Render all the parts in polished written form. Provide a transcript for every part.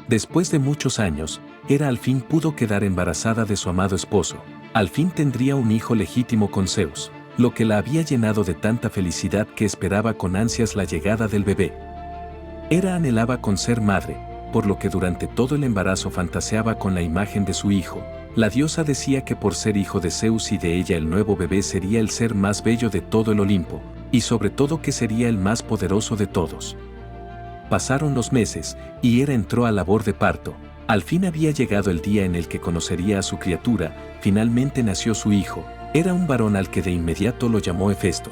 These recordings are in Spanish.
Después de muchos años, Hera al fin pudo quedar embarazada de su amado esposo. Al fin tendría un hijo legítimo con Zeus, lo que la había llenado de tanta felicidad que esperaba con ansias la llegada del bebé. Hera anhelaba con ser madre, por lo que durante todo el embarazo fantaseaba con la imagen de su hijo. La diosa decía que por ser hijo de Zeus y de ella el nuevo bebé sería el ser más bello de todo el Olimpo, y sobre todo que sería el más poderoso de todos. Pasaron los meses, y Hera entró a labor de parto. Al fin había llegado el día en el que conocería a su criatura. Finalmente nació su hijo. Era un varón al que de inmediato lo llamó Hefesto.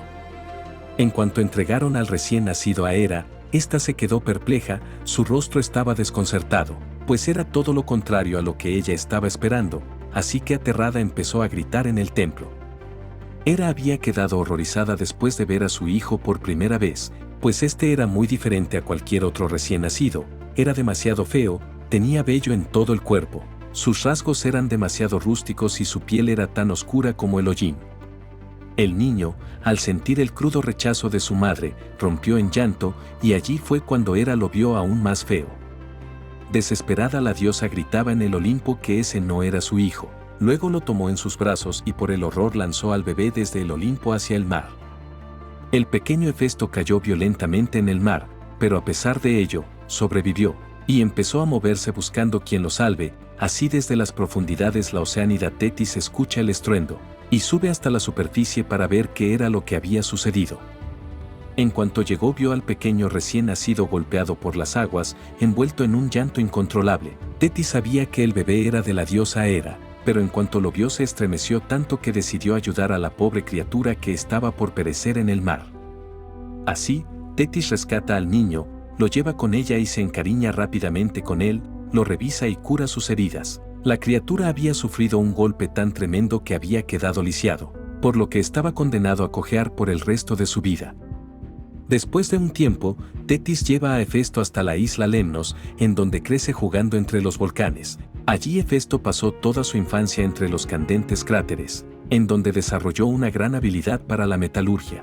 En cuanto entregaron al recién nacido a Hera, ésta se quedó perpleja, su rostro estaba desconcertado, pues era todo lo contrario a lo que ella estaba esperando, así que aterrada empezó a gritar en el templo. Hera había quedado horrorizada después de ver a su hijo por primera vez, pues este era muy diferente a cualquier otro recién nacido. Era demasiado feo, tenía vello en todo el cuerpo, sus rasgos eran demasiado rústicos y su piel era tan oscura como el hollín. El niño, al sentir el crudo rechazo de su madre, rompió en llanto, y allí fue cuando Hera lo vio aún más feo. Desesperada, la diosa gritaba en el Olimpo que ese no era su hijo. Luego lo tomó en sus brazos y por el horror lanzó al bebé desde el Olimpo hacia el mar. El pequeño Hefesto cayó violentamente en el mar, pero a pesar de ello, sobrevivió, y empezó a moverse buscando quien lo salve. Así desde las profundidades la oceánida Tetis escucha el estruendo, y sube hasta la superficie para ver qué era lo que había sucedido. En cuanto llegó vio al pequeño recién nacido golpeado por las aguas, envuelto en un llanto incontrolable. Tetis sabía que el bebé era de la diosa Hera, pero en cuanto lo vio se estremeció tanto que decidió ayudar a la pobre criatura que estaba por perecer en el mar. Así, Tetis rescata al niño, lo lleva con ella y se encariña rápidamente con él, lo revisa y cura sus heridas. La criatura había sufrido un golpe tan tremendo que había quedado lisiado, por lo que estaba condenado a cojear por el resto de su vida. Después de un tiempo, Tetis lleva a Hefesto hasta la isla Lemnos, en donde crece jugando entre los volcanes. Allí Hefesto pasó toda su infancia entre los candentes cráteres, en donde desarrolló una gran habilidad para la metalurgia.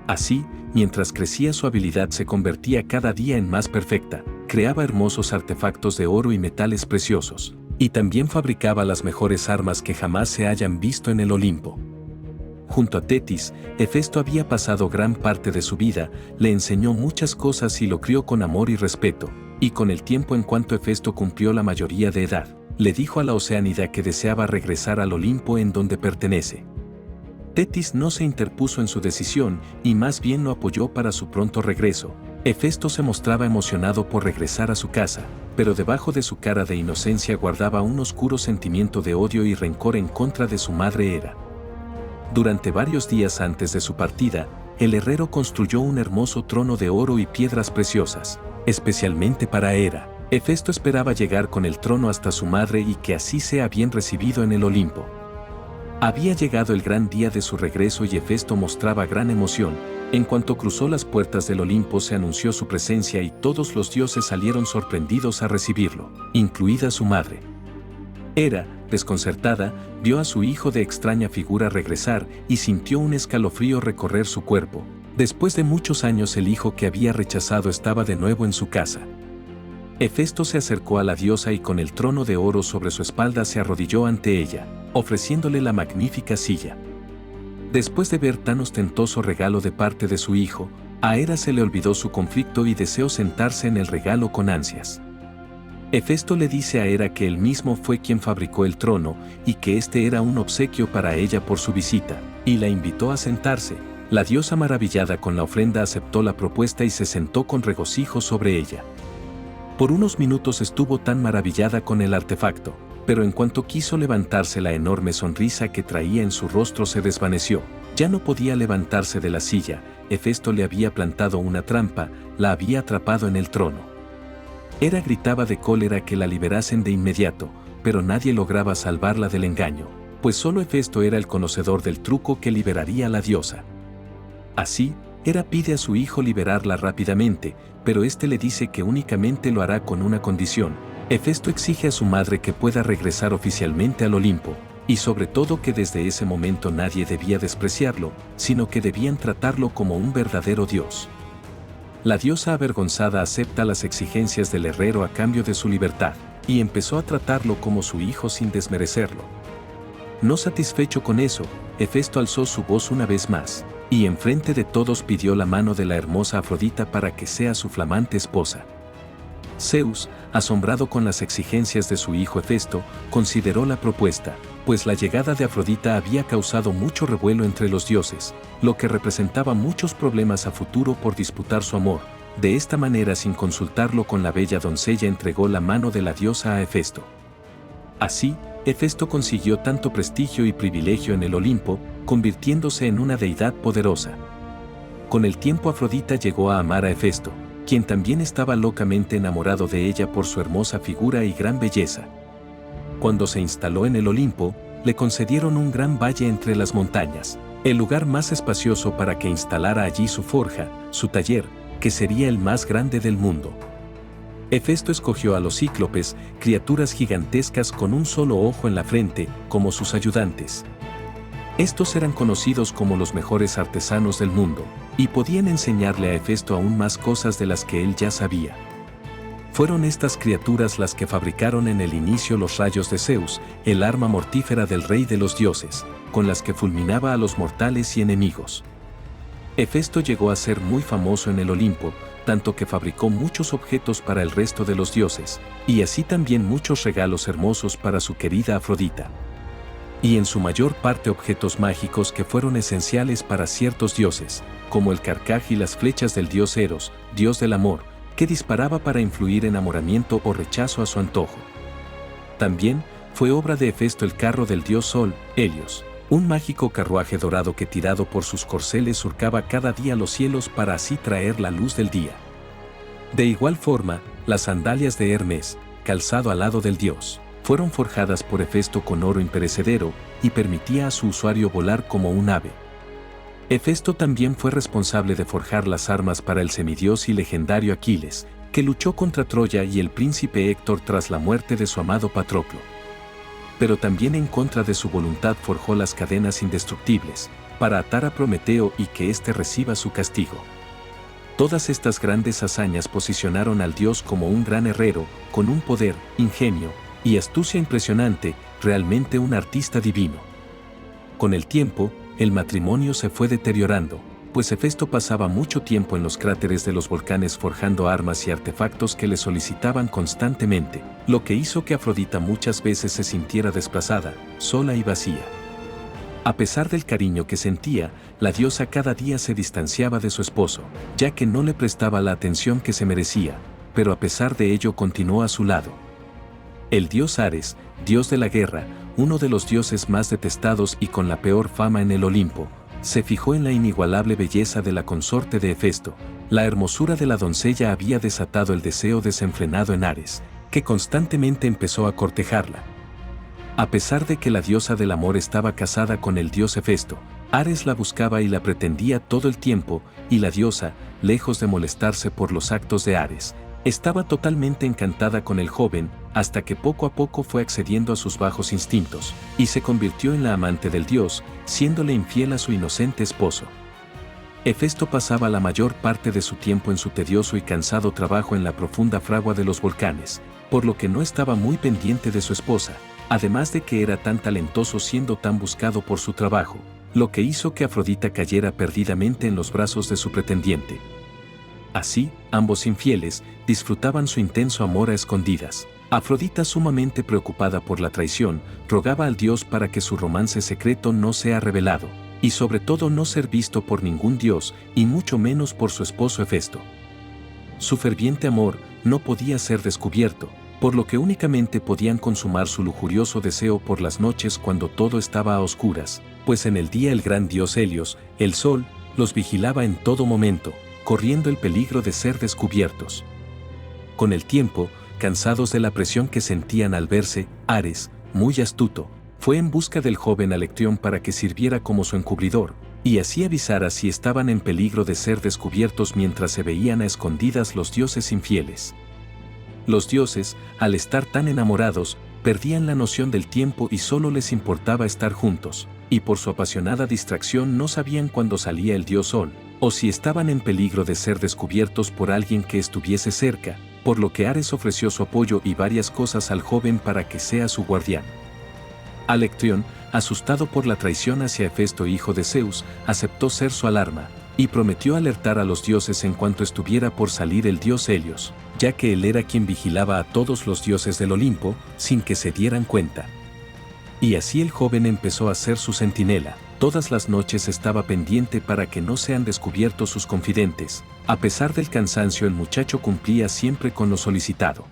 Así, mientras crecía su habilidad se convertía cada día en más perfecta, creaba hermosos artefactos de oro y metales preciosos, y también fabricaba las mejores armas que jamás se hayan visto en el Olimpo. Junto a Tetis, Hefesto había pasado gran parte de su vida, le enseñó muchas cosas y lo crió con amor y respeto, y con el tiempo en cuanto Hefesto cumplió la mayoría de edad, le dijo a la oceánida que deseaba regresar al Olimpo en donde pertenece. Tetis no se interpuso en su decisión y más bien lo apoyó para su pronto regreso. Hefesto se mostraba emocionado por regresar a su casa, pero debajo de su cara de inocencia guardaba un oscuro sentimiento de odio y rencor en contra de su madre Hera. Durante varios días antes de su partida, el herrero construyó un hermoso trono de oro y piedras preciosas, especialmente para Hera. Hefesto esperaba llegar con el trono hasta su madre y que así sea bien recibido en el Olimpo. Había llegado el gran día de su regreso y Hefesto mostraba gran emoción. En cuanto cruzó las puertas del Olimpo se anunció su presencia y todos los dioses salieron sorprendidos a recibirlo, incluida su madre. Hera, desconcertada, vio a su hijo de extraña figura regresar y sintió un escalofrío recorrer su cuerpo. Después de muchos años el hijo que había rechazado estaba de nuevo en su casa. Hefesto se acercó a la diosa y con el trono de oro sobre su espalda se arrodilló ante ella, ofreciéndole la magnífica silla. Después de ver tan ostentoso regalo de parte de su hijo, a Hera se le olvidó su conflicto y deseó sentarse en el regalo con ansias. Hefesto le dice a Hera que él mismo fue quien fabricó el trono y que este era un obsequio para ella por su visita, y la invitó a sentarse. La diosa, maravillada con la ofrenda, aceptó la propuesta y se sentó con regocijo sobre ella. Por unos minutos estuvo tan maravillada con el artefacto, pero en cuanto quiso levantarse la enorme sonrisa que traía en su rostro se desvaneció. Ya no podía levantarse de la silla. Hefesto le había plantado una trampa, la había atrapado en el trono. Hera gritaba de cólera que la liberasen de inmediato, pero nadie lograba salvarla del engaño, pues solo Hefesto era el conocedor del truco que liberaría a la diosa. Así, Hera pide a su hijo liberarla rápidamente, pero este le dice que únicamente lo hará con una condición. Hefesto exige a su madre que pueda regresar oficialmente al Olimpo, y sobre todo que desde ese momento nadie debía despreciarlo, sino que debían tratarlo como un verdadero dios. La diosa avergonzada acepta las exigencias del herrero a cambio de su libertad, y empezó a tratarlo como su hijo sin desmerecerlo. No satisfecho con eso, Hefesto alzó su voz una vez más, y enfrente de todos pidió la mano de la hermosa Afrodita para que sea su flamante esposa. Zeus, asombrado con las exigencias de su hijo Hefesto, consideró la propuesta, pues la llegada de Afrodita había causado mucho revuelo entre los dioses, lo que representaba muchos problemas a futuro por disputar su amor. De esta manera, sin consultarlo con la bella doncella, entregó la mano de la diosa a Hefesto. Así, Hefesto consiguió tanto prestigio y privilegio en el Olimpo, convirtiéndose en una deidad poderosa. Con el tiempo Afrodita llegó a amar a Hefesto, quien también estaba locamente enamorado de ella por su hermosa figura y gran belleza. Cuando se instaló en el Olimpo, le concedieron un gran valle entre las montañas, el lugar más espacioso para que instalara allí su forja, su taller, que sería el más grande del mundo. Hefesto escogió a los cíclopes, criaturas gigantescas con un solo ojo en la frente, como sus ayudantes. Estos eran conocidos como los mejores artesanos del mundo, y podían enseñarle a Hefesto aún más cosas de las que él ya sabía. Fueron estas criaturas las que fabricaron en el inicio los rayos de Zeus, el arma mortífera del rey de los dioses, con las que fulminaba a los mortales y enemigos. Hefesto llegó a ser muy famoso en el Olimpo, tanto que fabricó muchos objetos para el resto de los dioses, y así también muchos regalos hermosos para su querida Afrodita. Y en su mayor parte objetos mágicos que fueron esenciales para ciertos dioses, como el carcaj y las flechas del dios Eros, dios del amor, que disparaba para influir enamoramiento o rechazo a su antojo. También fue obra de Hefesto el carro del dios Sol, Helios, un mágico carruaje dorado que tirado por sus corceles surcaba cada día los cielos para así traer la luz del día. De igual forma, las sandalias de Hermes, calzado al lado del dios, fueron forjadas por Hefesto con oro imperecedero y permitía a su usuario volar como un ave. Hefesto también fue responsable de forjar las armas para el semidios y legendario Aquiles, que luchó contra Troya y el príncipe Héctor tras la muerte de su amado Patroclo. Pero también en contra de su voluntad forjó las cadenas indestructibles, para atar a Prometeo y que éste reciba su castigo. Todas estas grandes hazañas posicionaron al dios como un gran herrero, con un poder, ingenio y astucia impresionante, realmente un artista divino. Con el tiempo, el matrimonio se fue deteriorando, pues Hefesto pasaba mucho tiempo en los cráteres de los volcanes forjando armas y artefactos que le solicitaban constantemente, lo que hizo que Afrodita muchas veces se sintiera desplazada, sola y vacía. A pesar del cariño que sentía, la diosa cada día se distanciaba de su esposo, ya que no le prestaba la atención que se merecía, pero a pesar de ello continuó a su lado. El dios Ares, dios de la guerra, uno de los dioses más detestados y con la peor fama en el Olimpo, se fijó en la inigualable belleza de la consorte de Hefesto. La hermosura de la doncella había desatado el deseo desenfrenado en Ares, que constantemente empezó a cortejarla. A pesar de que la diosa del amor estaba casada con el dios Hefesto, Ares la buscaba y la pretendía todo el tiempo, y la diosa, lejos de molestarse por los actos de Ares, estaba totalmente encantada con el joven, hasta que poco a poco fue accediendo a sus bajos instintos, y se convirtió en la amante del dios, siéndole infiel a su inocente esposo. Hefesto pasaba la mayor parte de su tiempo en su tedioso y cansado trabajo en la profunda fragua de los volcanes, por lo que no estaba muy pendiente de su esposa, además de que era tan talentoso siendo tan buscado por su trabajo, lo que hizo que Afrodita cayera perdidamente en los brazos de su pretendiente. Así, ambos infieles disfrutaban su intenso amor a escondidas. Afrodita, sumamente preocupada por la traición, rogaba al dios para que su romance secreto no sea revelado, y sobre todo no ser visto por ningún dios, y mucho menos por su esposo Hefesto. Su ferviente amor no podía ser descubierto, por lo que únicamente podían consumar su lujurioso deseo por las noches cuando todo estaba a oscuras, pues en el día el gran dios Helios, el sol, los vigilaba en todo momento, corriendo el peligro de ser descubiertos. Con el tiempo, cansados de la presión que sentían al verse, Ares, muy astuto, fue en busca del joven Alectrón para que sirviera como su encubridor, y así avisara si estaban en peligro de ser descubiertos mientras se veían a escondidas los dioses infieles. Los dioses, al estar tan enamorados, perdían la noción del tiempo y solo les importaba estar juntos, y por su apasionada distracción no sabían cuándo salía el dios Sol, o si estaban en peligro de ser descubiertos por alguien que estuviese cerca, por lo que Ares ofreció su apoyo y varias cosas al joven para que sea su guardián. Alecteón, asustado por la traición hacia Hefesto hijo de Zeus, aceptó ser su alarma, y prometió alertar a los dioses en cuanto estuviera por salir el dios Helios, ya que él era quien vigilaba a todos los dioses del Olimpo, sin que se dieran cuenta. Y así el joven empezó a ser su centinela. Todas las noches estaba pendiente para que no sean descubiertos sus confidentes. A pesar del cansancio, el muchacho cumplía siempre con lo solicitado.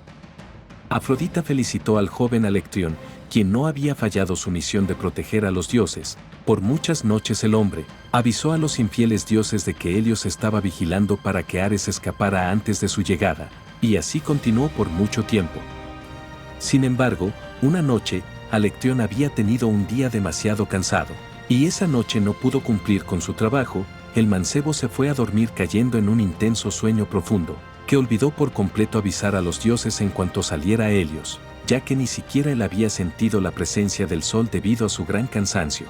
Afrodita felicitó al joven Alecteón, quien no había fallado su misión de proteger a los dioses. Por muchas noches el hombre avisó a los infieles dioses de que Helios estaba vigilando para que Ares escapara antes de su llegada, y así continuó por mucho tiempo. Sin embargo, una noche, Alecteón había tenido un día demasiado cansado, y esa noche no pudo cumplir con su trabajo. El mancebo se fue a dormir cayendo en un intenso sueño profundo, que olvidó por completo avisar a los dioses en cuanto saliera Helios, ya que ni siquiera él había sentido la presencia del sol debido a su gran cansancio.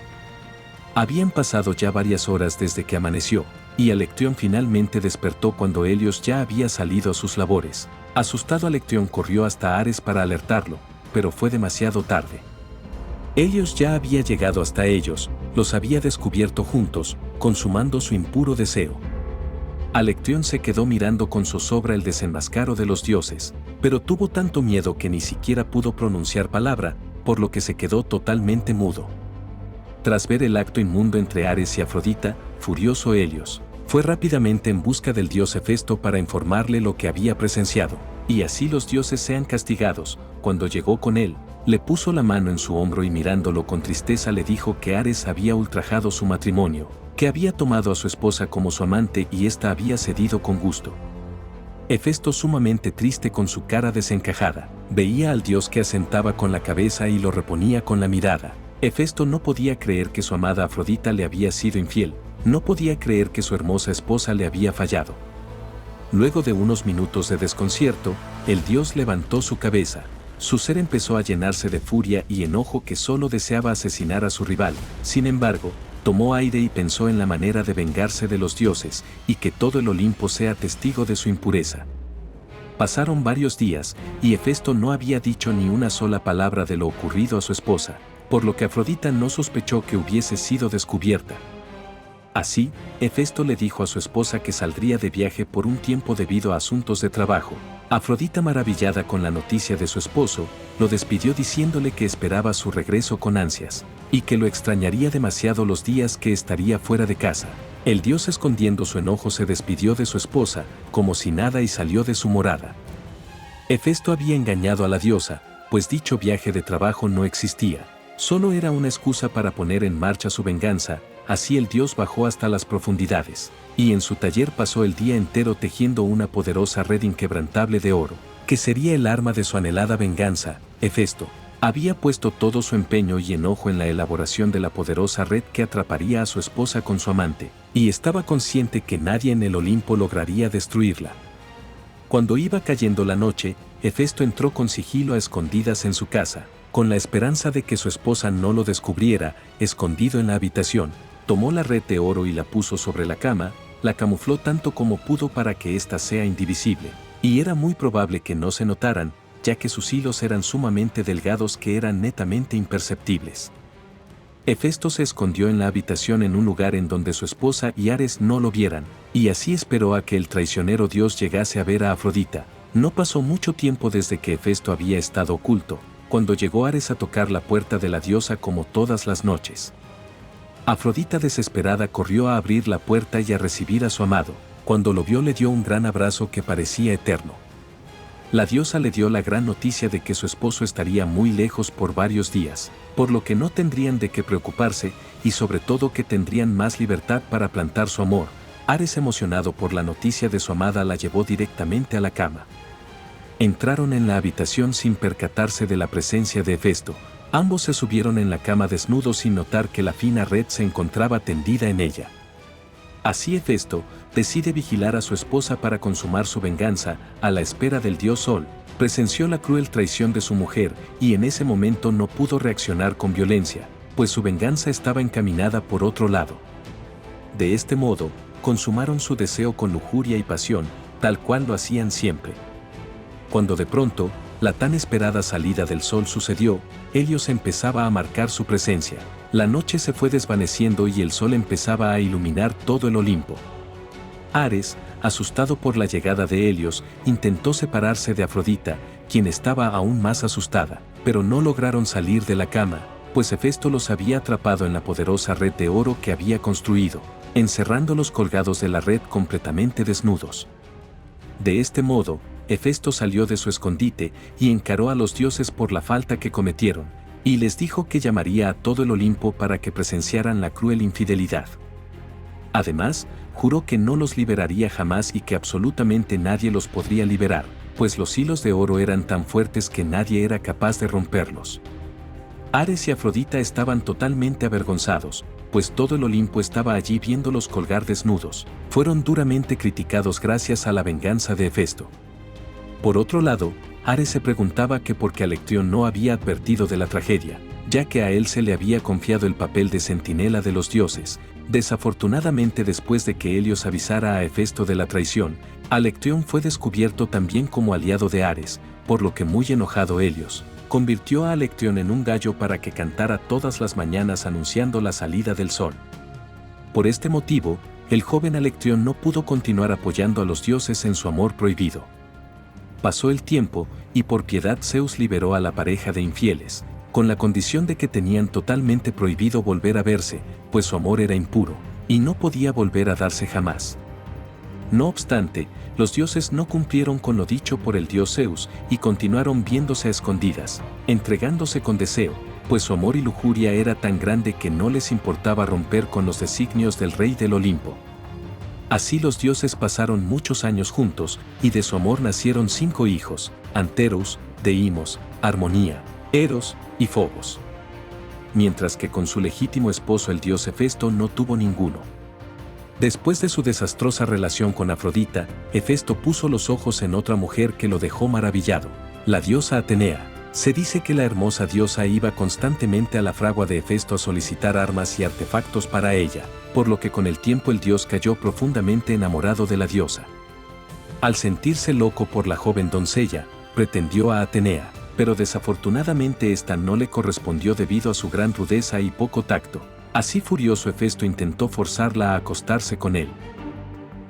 Habían pasado ya varias horas desde que amaneció, y Alecteón finalmente despertó cuando Helios ya había salido a sus labores. Asustado, Alecteón corrió hasta Ares para alertarlo, pero fue demasiado tarde. Helios ya había llegado hasta ellos, los había descubierto juntos, consumando su impuro deseo. Alecteón se quedó mirando con zozobra el desenmascaro de los dioses, pero tuvo tanto miedo que ni siquiera pudo pronunciar palabra, por lo que se quedó totalmente mudo. Tras ver el acto inmundo entre Ares y Afrodita, furioso Helios fue rápidamente en busca del dios Hefesto para informarle lo que había presenciado, y así los dioses sean castigados. Cuando llegó con él, le puso la mano en su hombro y mirándolo con tristeza le dijo que Ares había ultrajado su matrimonio, que había tomado a su esposa como su amante y ésta había cedido con gusto. Hefesto, sumamente triste con su cara desencajada, veía al dios que asentaba con la cabeza y lo reponía con la mirada. Hefesto no podía creer que su amada Afrodita le había sido infiel, no podía creer que su hermosa esposa le había fallado. Luego de unos minutos de desconcierto, el dios levantó su cabeza. Su ser empezó a llenarse de furia y enojo que solo deseaba asesinar a su rival. Sin embargo, tomó aire y pensó en la manera de vengarse de los dioses, y que todo el Olimpo sea testigo de su impureza. Pasaron varios días, y Hefesto no había dicho ni una sola palabra de lo ocurrido a su esposa, por lo que Afrodita no sospechó que hubiese sido descubierta. Así, Hefesto le dijo a su esposa que saldría de viaje por un tiempo debido a asuntos de trabajo. Afrodita, maravillada con la noticia de su esposo, lo despidió diciéndole que esperaba su regreso con ansias, y que lo extrañaría demasiado los días que estaría fuera de casa. El dios, escondiendo su enojo, se despidió de su esposa, como si nada, y salió de su morada. Hefesto había engañado a la diosa, pues dicho viaje de trabajo no existía. Solo era una excusa para poner en marcha su venganza. Así el dios bajó hasta las profundidades, y en su taller pasó el día entero tejiendo una poderosa red inquebrantable de oro, que sería el arma de su anhelada venganza. Hefesto había puesto todo su empeño y enojo en la elaboración de la poderosa red que atraparía a su esposa con su amante, y estaba consciente que nadie en el Olimpo lograría destruirla. Cuando iba cayendo la noche, Hefesto entró con sigilo a escondidas en su casa, con la esperanza de que su esposa no lo descubriera. Escondido en la habitación, tomó la red de oro y la puso sobre la cama, la camufló tanto como pudo para que ésta sea indivisible, y era muy probable que no se notaran, ya que sus hilos eran sumamente delgados que eran netamente imperceptibles. Hefesto se escondió en la habitación en un lugar en donde su esposa y Ares no lo vieran, y así esperó a que el traicionero dios llegase a ver a Afrodita. No pasó mucho tiempo desde que Hefesto había estado oculto, cuando llegó Ares a tocar la puerta de la diosa como todas las noches. Afrodita, desesperada, corrió a abrir la puerta y a recibir a su amado. Cuando lo vio, le dio un gran abrazo que parecía eterno. La diosa le dio la gran noticia de que su esposo estaría muy lejos por varios días, por lo que no tendrían de qué preocuparse, y sobre todo que tendrían más libertad para plantar su amor. Ares, emocionado por la noticia de su amada, la llevó directamente a la cama. Entraron en la habitación sin percatarse de la presencia de Hefesto. Ambos se subieron en la cama desnudos sin notar que la fina red se encontraba tendida en ella. Así Hefesto decide vigilar a su esposa para consumar su venganza. A la espera del dios Sol, presenció la cruel traición de su mujer y en ese momento no pudo reaccionar con violencia, pues su venganza estaba encaminada por otro lado. De este modo, consumaron su deseo con lujuria y pasión, tal cual lo hacían siempre. Cuando de pronto, la tan esperada salida del sol sucedió, Helios empezaba a marcar su presencia. La noche se fue desvaneciendo y el sol empezaba a iluminar todo el Olimpo. Ares, asustado por la llegada de Helios, intentó separarse de Afrodita, quien estaba aún más asustada, pero no lograron salir de la cama, pues Hefesto los había atrapado en la poderosa red de oro que había construido, encerrándolos colgados de la red completamente desnudos. De este modo, Hefesto salió de su escondite y encaró a los dioses por la falta que cometieron, y les dijo que llamaría a todo el Olimpo para que presenciaran la cruel infidelidad. Además, juró que no los liberaría jamás y que absolutamente nadie los podría liberar, pues los hilos de oro eran tan fuertes que nadie era capaz de romperlos. Ares y Afrodita estaban totalmente avergonzados, pues todo el Olimpo estaba allí viéndolos colgar desnudos. Fueron duramente criticados gracias a la venganza de Hefesto. Por otro lado, Ares se preguntaba que por qué Alectrón no había advertido de la tragedia, ya que a él se le había confiado el papel de centinela de los dioses. Desafortunadamente, después de que Helios avisara a Hefesto de la traición, Alectrón fue descubierto también como aliado de Ares, por lo que muy enojado Helios convirtió a Alectrón en un gallo para que cantara todas las mañanas anunciando la salida del sol. Por este motivo, el joven Alectrón no pudo continuar apoyando a los dioses en su amor prohibido. Pasó el tiempo, y por piedad Zeus liberó a la pareja de infieles, con la condición de que tenían totalmente prohibido volver a verse, pues su amor era impuro, y no podía volver a darse jamás. No obstante, los dioses no cumplieron con lo dicho por el dios Zeus y continuaron viéndose a escondidas, entregándose con deseo, pues su amor y lujuria era tan grande que no les importaba romper con los designios del rey del Olimpo. Así los dioses pasaron muchos años juntos, y de su amor nacieron 5 hijos: Anterus, Deimos, Armonía, Eros y Fobos. Mientras que con su legítimo esposo el dios Hefesto no tuvo ninguno. Después de su desastrosa relación con Afrodita, Hefesto puso los ojos en otra mujer que lo dejó maravillado, la diosa Atenea. Se dice que la hermosa diosa iba constantemente a la fragua de Hefesto a solicitar armas y artefactos para ella, por lo que con el tiempo el dios cayó profundamente enamorado de la diosa. Al sentirse loco por la joven doncella, pretendió a Atenea, pero desafortunadamente esta no le correspondió debido a su gran rudeza y poco tacto. Así furioso Hefesto intentó forzarla a acostarse con él.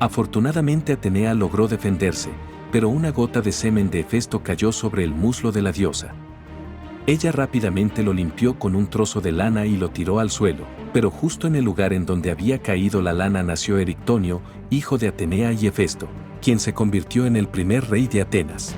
Afortunadamente Atenea logró defenderse, pero una gota de semen de Hefesto cayó sobre el muslo de la diosa. Ella rápidamente lo limpió con un trozo de lana y lo tiró al suelo, pero justo en el lugar en donde había caído la lana nació Erictonio, hijo de Atenea y Hefesto, quien se convirtió en el primer rey de Atenas.